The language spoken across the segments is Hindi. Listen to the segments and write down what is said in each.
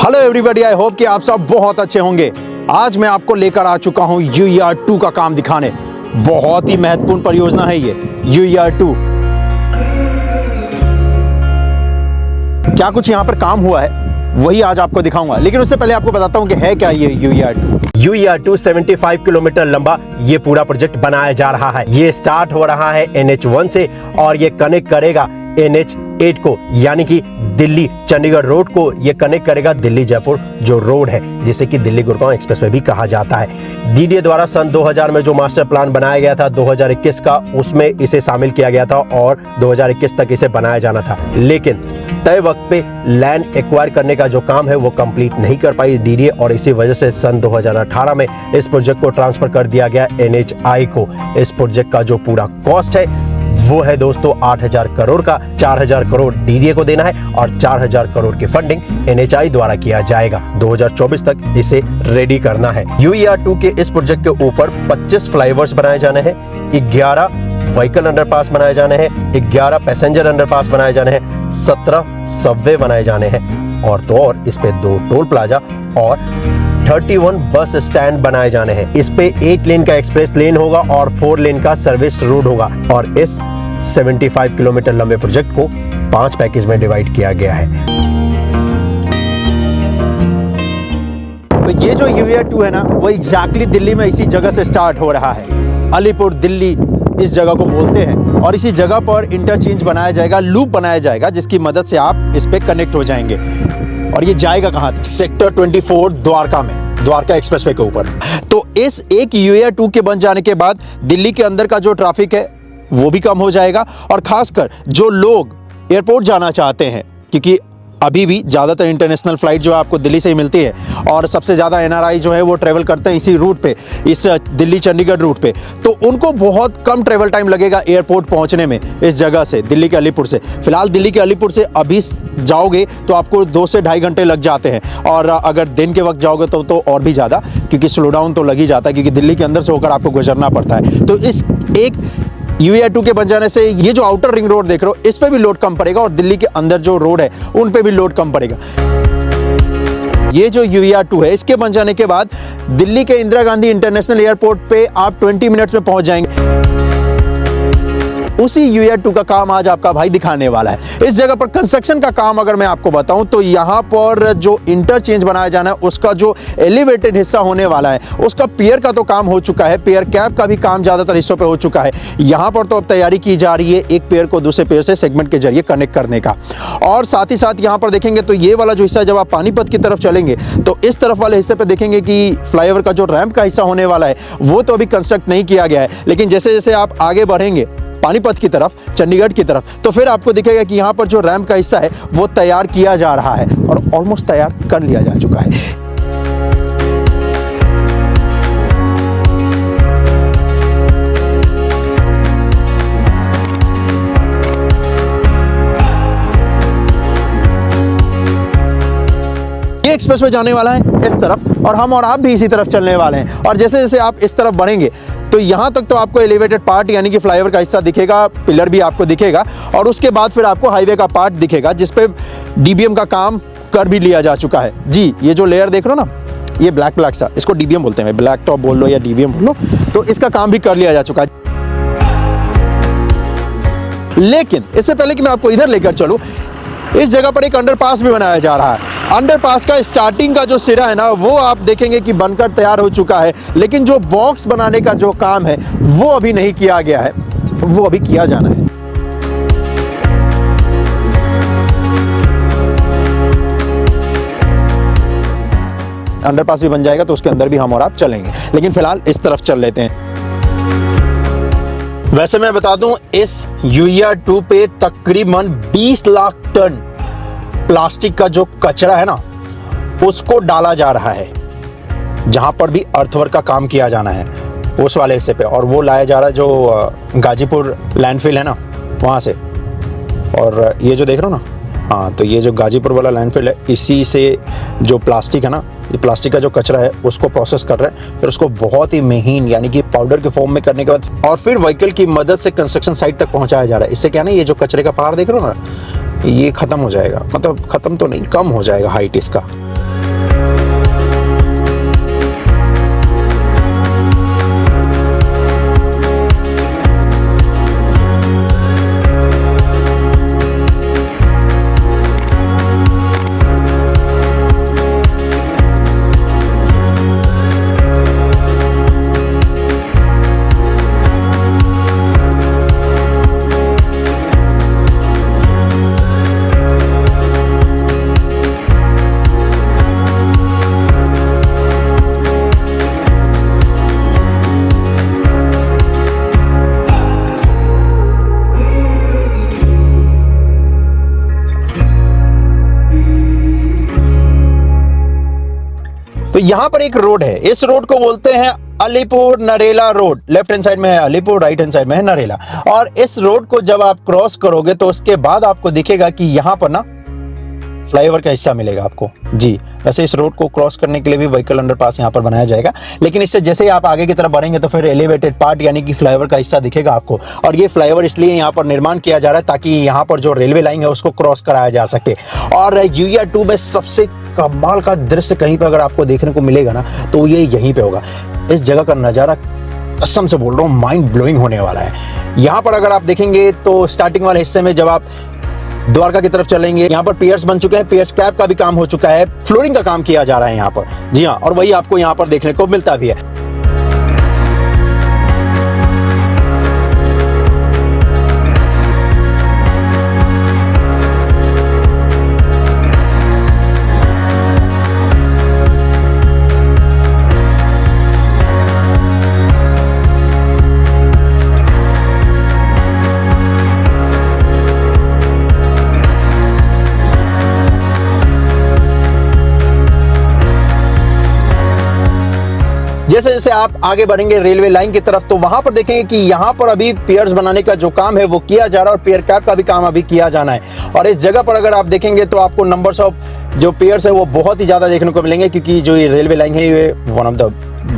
हेलो एवरीबॉडी, आई होप कि आप सब बहुत अच्छे होंगे। आज मैं आपको लेकर आ चुका हूं UER2 का काम दिखाने। बहुत ही महत्वपूर्ण परियोजना है ये UER2। क्या कुछ यहां पर काम हुआ है वही आज आपको दिखाऊंगा, लेकिन उससे पहले आपको बताता हूं कि है क्या ये UER2। UER2 75 किलोमीटर लंबा ये पूरा प्रोजेक्ट बनाया जा रहा है। ये स्टार्ट हो रहा है NH1 से और ये कनेक्ट करेगा NH8 को, यानी कि दिल्ली चंडीगढ़ रोड को ये कनेक्ट करेगा दिल्ली जयपुर जो रोड है, जिसे कि दिल्ली गुड़गांव एक्सप्रेसवे भी कहा जाता है। DDA द्वारा सन 2000 में जो मास्टर प्लान बनाया गया था 2021 का, उसमें इसे शामिल किया गया था और 2021 तक इसे बनाया जाना था, लेकिन तय वक्त पे लैंड एक्वायर करने का जो काम है वो कंप्लीट नहीं कर पाई DDA, और इसी वजह से सन 2018 में इस प्रोजेक्ट को ट्रांसफर कर दिया गया NHI को। इस प्रोजेक्ट का जो पूरा कॉस्ट है वो है दोस्तों 8000 करोड़ का। 4000 करोड़ DDA को देना है और 4000 करोड़ की फंडिंग NHI द्वारा किया जाएगा। 2024 तक इसे रेडी करना है। UER2 के इस प्रोजेक्ट के ऊपर 25 फ्लाईओवर्स बनाए जाने हैं, 11 व्हीकल अंडरपास बनाए जाने हैं, 11 पैसेंजर अंडरपास बनाए जाने हैं, 17 सबवे बनाए जाने हैं, और तो और इस पे 2 टोल प्लाजा और 31 बस स्टैंड बनाए जाने हैं। इस पे 8 लेन का एक्सप्रेस लेन होगा और 4 लेन का सर्विस रोड होगा, और इस 75 किलोमीटर लंबे प्रोजेक्ट को 5 पैकेज में डिवाइड किया गया है। तो ये जो UER2 है ना, वो एग्जैक्टली दिल्ली में इसी जगह से स्टार्ट हो रहा है। अलीपुर दिल्ली इस जगह को बोलते हैं, और इसी जगह पर इंटरचेंज बनाया जाएगा, लूप बनाया जाएगा, जिसकी मदद से आप इस पे कनेक्ट हो जाएंगे। और ये जाएगा कहां? सेक्टर 24 द्वारका में, द्वारका एक्सप्रेसवे के ऊपर। तो इस एक UER2 के बन जाने के बाद दिल्ली के अंदर का जो ट्रैफिक है वो भी कम हो जाएगा, और खासकर जो लोग एयरपोर्ट जाना चाहते हैं, क्योंकि अभी भी ज़्यादातर इंटरनेशनल फ्लाइट जो है आपको दिल्ली से ही मिलती है, और सबसे ज़्यादा NRI जो है वो ट्रेवल करते हैं इसी रूट पे, इस दिल्ली चंडीगढ़ रूट पे, तो उनको बहुत कम ट्रेवल टाइम लगेगा एयरपोर्ट पहुंचने में इस जगह से, दिल्ली के अलीपुर से। फिलहाल दिल्ली के अलीपुर से अभी जाओगे तो आपको 2 से 2.5 घंटे लग जाते हैं, और अगर दिन के वक्त जाओगे तो और भी ज़्यादा, क्योंकि स्लो डाउन तो लग ही जाता है, क्योंकि दिल्ली के अंदर से होकर आपको गुजरना पड़ता है। तो इस एक UER2 के बन जाने से ये जो आउटर रिंग रोड देख रहे हो, इस पे भी लोड कम पड़ेगा, और दिल्ली के अंदर जो रोड है उन पे भी लोड कम पड़ेगा। ये जो UER2 है, इसके बन जाने के बाद दिल्ली के इंदिरा गांधी इंटरनेशनल एयरपोर्ट पे आप 20 मिनट्स में पहुंच जाएंगे। उसी UER2 का काम आज आपका भाई दिखाने वाला है। इस जगह पर कंस्ट्रक्शन का काम अगर मैं आपको बताऊं तो यहाँ पर जो इंटरचेंज बनाया जाना है, उसका जो एलिवेटेड हिस्सा होने वाला है, उसका पियर का तो काम हो चुका है, पियर कैप का भी काम ज़्यादातर हिस्सों पे हो चुका है। यहाँ पर तो अब तैयारी की जा रही है एक पियर को दूसरे पियर से सेगमेंट के जरिए कनेक्ट करने का। और साथ ही साथ यहाँ पर देखेंगे तो ये वाला जो हिस्सा, जब आप पानीपत की तरफ चलेंगे तो इस तरफ वाले हिस्से पर देखेंगे कि फ्लाईओवर का जो रैंप का हिस्सा होने वाला है वो तो अभी कंस्ट्रक्ट नहीं किया गया है, लेकिन जैसे जैसे आप आगे बढ़ेंगे पानीपत की तरफ, चंडीगढ़ की तरफ, तो फिर आपको दिखेगा कि यहाँ पर जो रैंप का हिस्सा है वो तैयार किया जा रहा है, और ऑलमोस्ट तैयार कर लिया जा चुका है। ये एक्सप्रेसवे जाने वाला है इस तरफ, और हम और आप भी इसी तरफ चलने वाले हैं। और जैसे जैसे आप इस तरफ बढ़ेंगे तो यहाँ तक तो आपको एलिवेटेड पार्ट यानी कि फ्लाईओवर का हिस्सा दिखेगा, पिलर भी आपको दिखेगा, और उसके बाद फिर आपको हाईवे का पार्ट दिखेगा, जिस पे DBM का काम कर भी लिया जा चुका है। जी, ये जो लेयर देख रहे हो ना, ये ब्लैक सा, इसको DBM बोलते हैं, ब्लैक टॉप बोल लो या DBM बोल लो, तो इसका काम भी कर लिया जा चुका है। लेकिन इससे पहले कि मैं आपको इधर लेकर चलूं, इस जगह पर एक अंडरपास भी बनाया जा रहा है। अंडरपास का स्टार्टिंग का जो सिरा है ना, वो आप देखेंगे कि बनकर तैयार हो चुका है, लेकिन जो बॉक्स बनाने का जो काम है वो अभी नहीं किया गया है, वो अभी किया जाना है। अंडरपास भी बन जाएगा तो उसके अंदर भी हम और आप चलेंगे, लेकिन फिलहाल इस तरफ चल लेते हैं। वैसे मैं बता दूं, इस UER2 पे तकरीबन 20 लाख टन प्लास्टिक का जो कचरा है ना, उसको डाला जा रहा है। जहां पर भी अर्थवर्क का काम किया जाना है उस वाले हिस्से पे, और वो लाया जा रहा है जो गाजीपुर लैंडफिल है ना, वहां से। और ये जो देख रहे हो ना, हाँ, तो ये जो गाजीपुर वाला लैंडफिल है, इसी से जो प्लास्टिक है ना, ये प्लास्टिक का जो कचरा है उसको प्रोसेस कर रहे हैं, फिर उसको बहुत ही महीन यानी कि पाउडर के फॉर्म में करने के बाद, और फिर व्हीकल की मदद से कंस्ट्रक्शन साइट तक पहुंचाया जा रहा है। इससे क्या ना, ये जो कचरे का पहाड़ देख रहे हो ना, ये खत्म हो जाएगा, मतलब खत्म तो नहीं, कम हो जाएगा हाइट इसका। तो यहाँ पर एक रोड है, इस रोड को बोलते हैं Alipur Narela road. Left hand side में है अलीपुर, राइट हैंड साइड में है नरेला। और इस रोड को जब आप क्रॉस करोगे तो उसके बाद आपको दिखेगा कि यहाँ पर ना फ्लाईओवर का हिस्सा मिलेगा आपको जी। वैसे इस रोड को क्रॉस करने के लिए भी व्हीकल अंडरपास यहाँ पर बनाया जाएगा, लेकिन इससे जैसे ही आप आगे की तरफ बढ़ेंगे तो फिर एलिवेटेड पार्ट यानी कि फ्लाईओवर का हिस्सा दिखेगा आपको। और ये फ्लाईओवर इसलिए यहाँ पर निर्माण किया जा रहा है ताकि यहाँ पर जो रेलवे लाइन है उसको क्रॉस कराया जा सके। और यूया 2 में सबसे कमाल का दृश्य कहीं पर अगर आपको देखने को मिलेगा ना तो ये यहीं पे होगा। इस जगह का नज़ारा कसम से बोल रहा हूँ माइंड ब्लोइंग होने वाला है। यहाँ पर अगर आप देखेंगे तो स्टार्टिंग वाले हिस्से में जब आप द्वारका की तरफ चलेंगे, यहाँ पर पियर्स बन चुके हैं, पियर्स कैप का भी काम हो चुका है, फ्लोरिंग का काम किया जा रहा है यहाँ पर जी हाँ। और वही आपको यहाँ पर देखने को मिलता भी है। जैसे जैसे आप आगे बढ़ेंगे रेलवे लाइन की तरफ तो वहां पर देखेंगे कि यहाँ पर अभी पियर्स बनाने का जो काम है वो किया जा रहा है और पियर कैप का भी काम अभी किया जाना है। और इस जगह पर अगर आप देखेंगे तो आपको नंबर्स ऑफ जो पियर्स है वो बहुत ही ज़्यादा देखने को मिलेंगे, क्योंकि जो ये रेलवे लाइन है ये one of the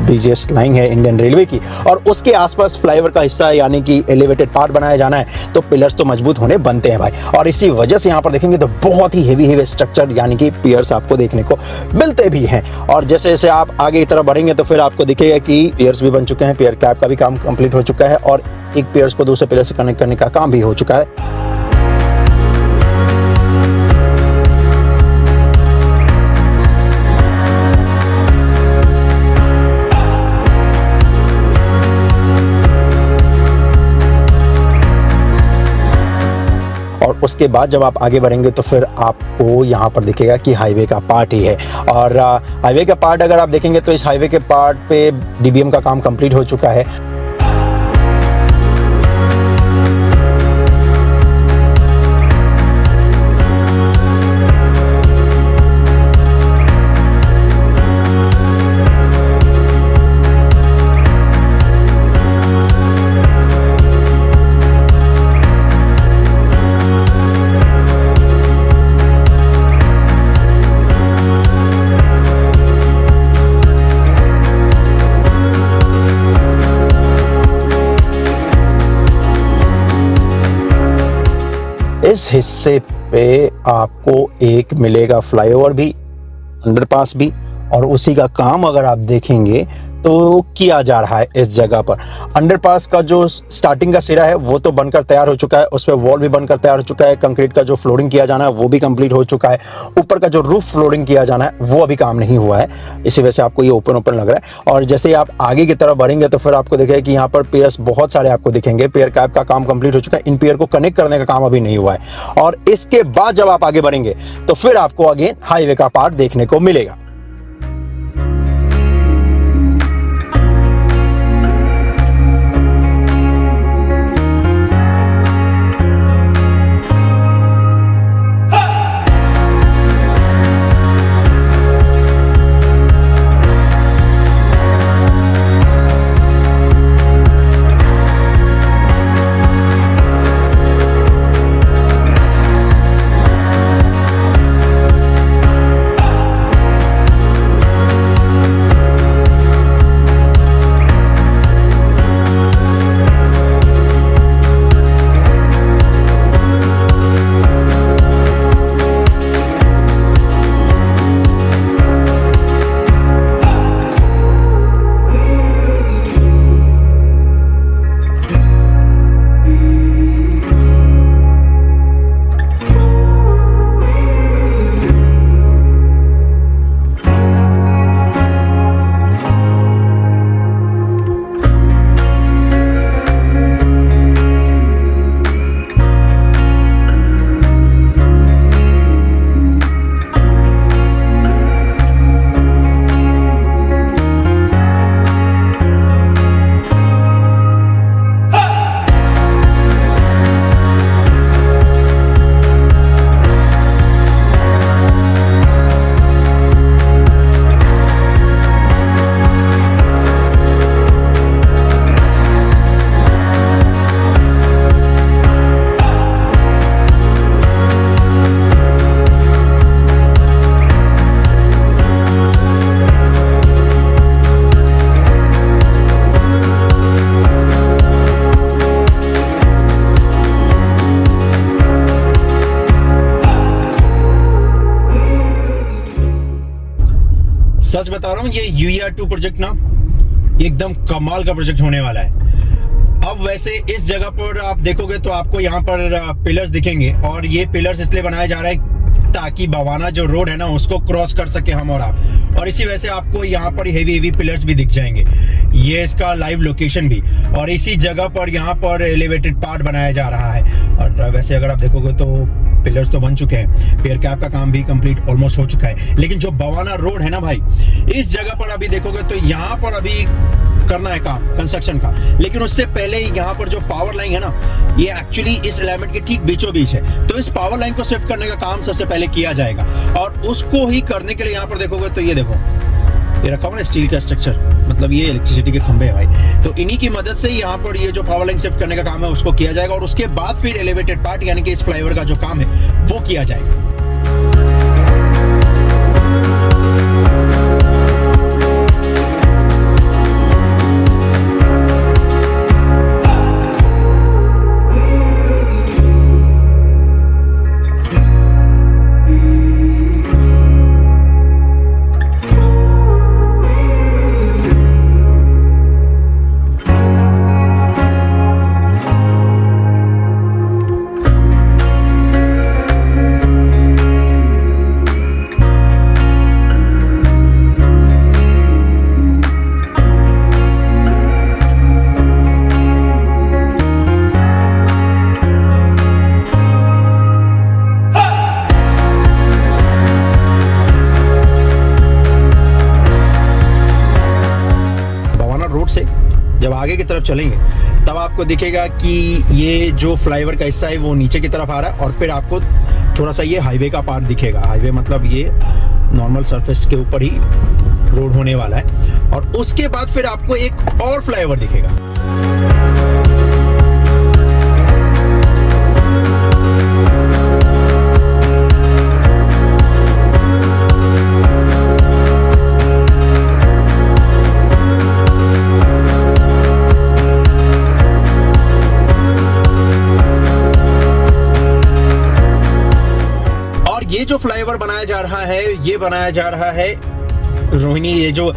biggest line है इंडियन रेलवे की। और उसके आसपास फ्लाईओवर का हिस्सा यानी कि एलिवेटेड पार्ट बनाया जाना है, तो पिलर्स तो मजबूत होने बनते हैं भाई। और इसी वजह से यहाँ पर देखेंगे तो बहुत ही हेवी स्ट्रक्चर यानी कि पियर्स आपको देखने को मिलते भी हैं। और जैसे जैसे आप आगे की तरफ बढ़ेंगे तो फिर आपको दिखेगा कि पियर्स भी बन चुके हैं, पियर कैप का भी काम कंप्लीट हो चुका है और एक पियर्स को दूसरे पिलर से कनेक्ट करने का काम भी हो चुका है। और उसके बाद जब आप आगे बढ़ेंगे तो फिर आपको यहाँ पर दिखेगा कि हाईवे का पार्ट ही है। और हाईवे का पार्ट अगर आप देखेंगे तो इस हाईवे के पार्ट पे डीबीएम का काम कंप्लीट हो चुका है। इस हिस्से पे आपको एक मिलेगा फ्लाईओवर भी, अंडरपास भी, और उसी का काम अगर आप देखेंगे तो किया जा रहा है इस जगह पर। अंडरपास का जो स्टार्टिंग का सिरा है वो तो बनकर तैयार हो चुका है, उस पर वॉल भी बनकर तैयार हो चुका है, कंक्रीट का जो फ्लोरिंग किया जाना है वो भी कंप्लीट हो चुका है, ऊपर का जो रूफ फ्लोरिंग किया जाना है वो अभी काम नहीं हुआ है, इसी वजह से आपको ये ओपन ओपन लग रहा है। और जैसे ही आप आगे की तरफ बढ़ेंगे तो फिर आपको दिखेगा कि यहाँ पर पियर्स बहुत सारे आपको दिखेंगे, पियर कैप का काम कंप्लीट हो चुका है, इन पियर को कनेक्ट करने का काम अभी नहीं हुआ है। और इसके बाद जब आप आगे बढ़ेंगे तो फिर आपको अगेन हाईवे का पार्ट देखने को मिलेगा। सच बता रहा हूँ, ये UER2 प्रोजेक्ट ना एकदम कमाल का प्रोजेक्ट होने वाला है। अब वैसे इस जगह पर आप देखोगे तो आपको यहाँ पर पिलर्स दिखेंगे, और ये पिलर्स इसलिए बनाया जा रहा है ताकि बवाना जो रोड है ना उसको क्रॉस कर सके हम और आप। और इसी वजह से आपको यहाँ पर हेवी पिलर्स भी दिख जाएंगे। ये इसका लाइव लोकेशन भी, और इसी जगह पर यहाँ पर एलिवेटेड पार्ट बनाया जा रहा है। और वैसे अगर आप देखोगे तो पिलर्स तो बन चुके हैं, पेयर कैप का काम भी कंप्लीट ऑलमोस्ट हो चुका है। लेकिन जो बवाना रोड है ना भाई, इस जगह पर अभी देखोगे तो यहाँ पर अभी करना है काम कंस्ट्रक्शन का। लेकिन उससे पहले यहाँ पर जो पावर लाइन है ना, ये एक्चुअली इस एलिमेंट के ठीक बीचों बीच है। तो इस पावर लाइन को शिफ्ट करने का काम सबसे पहले किया जाएगा, और उसको ही करने के लिए यहाँ पर देखोगे तो ये देखो, ये रखा हुआ ना स्टील का स्ट्रक्चर, मतलब ये इलेक्ट्रिसिटी के खंभे है भाई। तो इन्हीं की मदद से यहाँ पर ये जो पावर लाइन शिफ्ट करने का काम है उसको किया जाएगा, और उसके बाद फिर एलिवेटेड पार्ट यानी कि इस फ्लाईओवर का जो काम है वो किया जाएगा। से जब आगे की तरफ चलेंगे तब आपको दिखेगा कि ये जो फ्लाईओवर का हिस्सा है वो नीचे की तरफ आ रहा है, और फिर आपको थोड़ा सा ये हाईवे का पार्ट दिखेगा। हाईवे मतलब ये नॉर्मल सरफेस के ऊपर ही रोड होने वाला है, और उसके बाद फिर आपको एक और फ्लाईओवर दिखेगा। ये जो फ्लाईओवर बनाया जा रहा है, ये बनाया जा रहा है रोहिणी, ये जो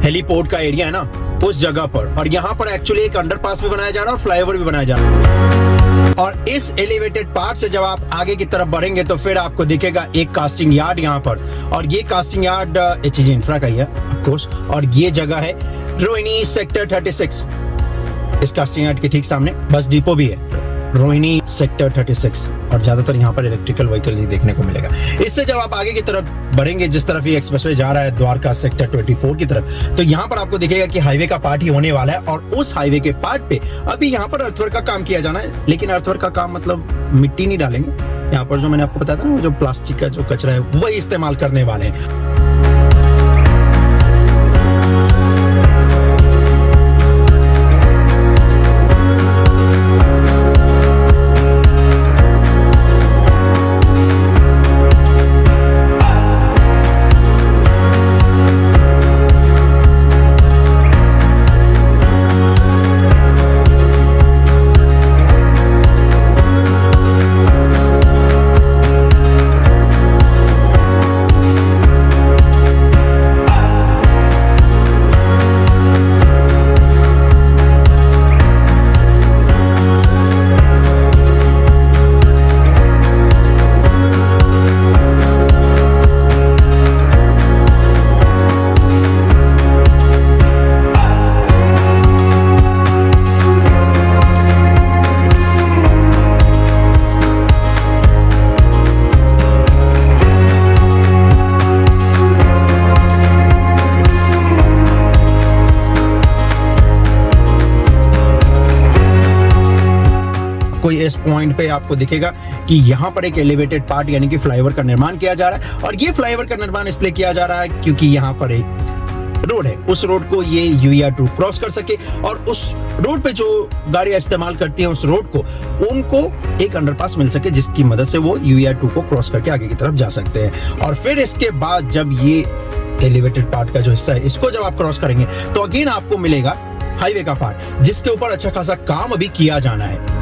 हेलीपोर्ट का एरिया है ना उस जगह पर। और यहाँ पर एक्चुअली एक अंडरपास भी बनाया जा रहा है और फ्लाईओवर भी बनाया जा रहा है। और इस एलिवेटेड पार्ट से जब आप आगे की तरफ बढ़ेंगे तो फिर आपको दिखेगा एक कास्टिंग यार्ड यहाँ पर, और ये कास्टिंग यार्ड HG इंफ्रा का ही है ऑफ कोर्स। और ये जगह है रोहिणी सेक्टर 36। इस कास्टिंग यार्ड के ठीक सामने बस डिपो भी है, रोहिणी सेक्टर 36, और ज्यादातर यहाँ पर इलेक्ट्रिकल व्हीकल ही देखने को मिलेगा। इससे जब आप आगे की तरफ बढ़ेंगे, जिस तरफ ये एक्सप्रेसवे जा रहा है द्वारका सेक्टर 24 की तरफ, तो यहाँ पर आपको दिखेगा कि हाईवे का पार्ट ही होने वाला है। और उस हाईवे के पार्ट पे अभी यहाँ पर अर्थवर्क का काम किया जाना है। लेकिन अर्थवर्क का काम मतलब मिट्टी नहीं डालेंगे यहाँ पर, जो मैंने आपको बताया था ना, वो जो प्लास्टिक का जो कचरा है वही इस्तेमाल करने वाले हैं। कोई इस पॉइंट पे आपको दिखेगा कि यहाँ पर एक एलिवेटेड पार्ट यानी कि फ्लाईओवर का निर्माण किया जा रहा है। और ये फ्लाईओवर का निर्माण इसलिए किया जा रहा है क्योंकि यहाँ पर एक रोड है, उस रोड को ये UER2 क्रॉस कर सके, और उस रोड पे जो गाड़ियां इस्तेमाल करती हैं उस रोड को, उनको एक अंडरपास मिल सके जिसकी मदद से वो UER2 को क्रॉस करके आगे की तरफ जा सकते हैं। और फिर इसके बाद जब ये एलिवेटेड पार्ट का जो हिस्सा है इसको जब आप क्रॉस करेंगे तो अगेन आपको मिलेगा हाईवे का पार्ट, जिसके ऊपर अच्छा खासा काम अभी किया जाना है।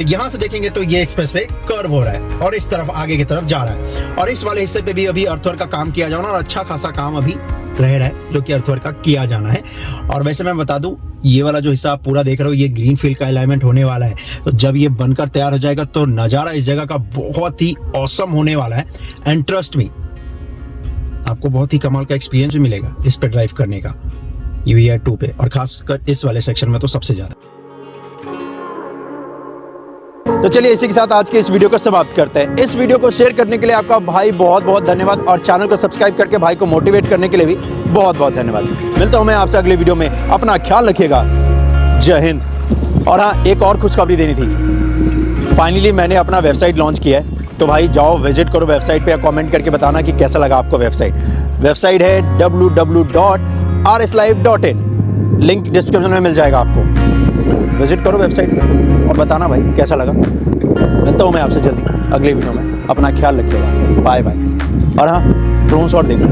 यहाँ से देखेंगे तो ये एक्सप्रेस वे कर्व हो रहा है और इस तरफ आगे की तरफ जा रहा है। और इस वाले हिस्से पे भी अभी अर्थवर्क का काम किया जाना और अच्छा खासा काम अभी रह रहा है जो कि अर्थवर्क का किया जाना है। और वैसे मैं बता दूं, ये वाला जो हिस्सा आप पूरा देख रहे हो ये ग्रीन फील्ड का अलाइनमेंट होने वाला है। तो जब ये बनकर तैयार हो जाएगा तो नज़ारा इस जगह का बहुत ही ऑसम होने वाला है। एंड ट्रस्ट मी, आपको बहुत ही कमाल का एक्सपीरियंस भी मिलेगा इस पे ड्राइव करने का UVR 2 पे, और खासकर इस वाले सेक्शन में तो सबसे ज्यादा। तो चलिए इसी के साथ आज के इस वीडियो को समाप्त करते हैं। इस वीडियो को शेयर करने के लिए आपका भाई बहुत बहुत धन्यवाद, और चैनल को सब्सक्राइब करके भाई को मोटिवेट करने के लिए भी बहुत बहुत धन्यवाद। मिलता हूं मैं आपसे अगले वीडियो में। अपना ख्याल रखिएगा। जय हिंद। और हाँ, एक और खुशखबरी देनी थी। फाइनली मैंने अपना वेबसाइट लॉन्च किया है, तो भाई जाओ विजिट करो वेबसाइट पे, या कमेंट करके बताना कि कैसा लगा आपको वेबसाइट है www.rslive.in। लिंक डिस्क्रिप्शन में मिल जाएगा आपको। विजिट करो वेबसाइट पे और बताना भाई कैसा लगा। मिलता हूँ मैं आपसे जल्दी अगले वीडियो में। अपना ख्याल रखिएगा। Bye bye. और हाँ, ड्रोन शॉट देखो।